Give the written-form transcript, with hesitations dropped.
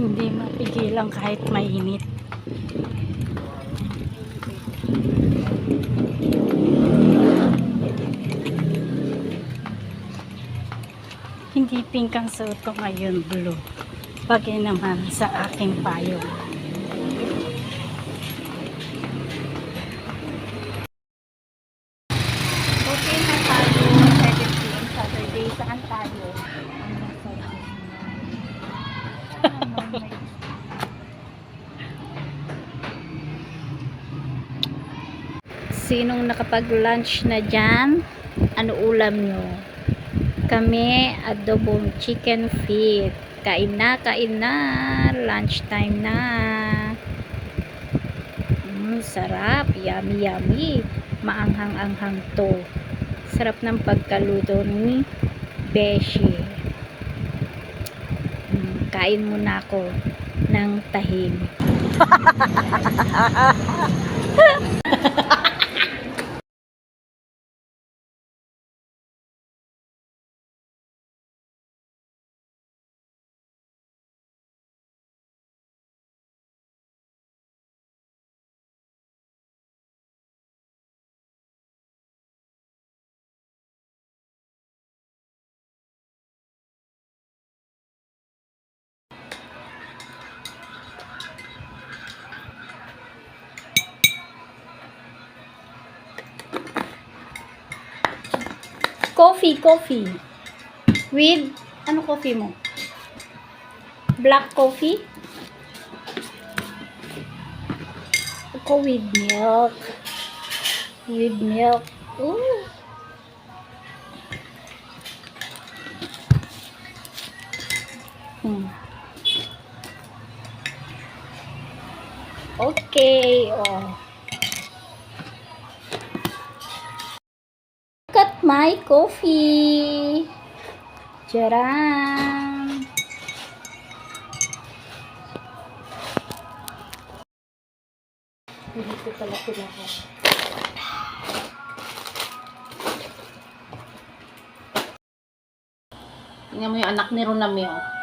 Hindi mapigilan kahit mainit. Hindi pink ang suot ko ngayon, blue. Bagay naman sa aking payong. Okay na tayo, 17 Saturday. Saan tayo? Sinong nakapag-lunch na dyan? Ano ulam nyo? Kami, adobong chicken feet. Kain na, kain na. Lunch time na. Sarap. Yummy, yummy. Maanghang-anghang to. Sarap ng pagkaluto ni Beshi. Kain muna ako ng tahimik. Coffee. With, ano coffee mo? Black coffee? Ako with milk. With milk. Ooh. Okay. Oh. My coffee. Charan. Dito pala sila ko. Tingnan mo yung anak ni Ronami, oh.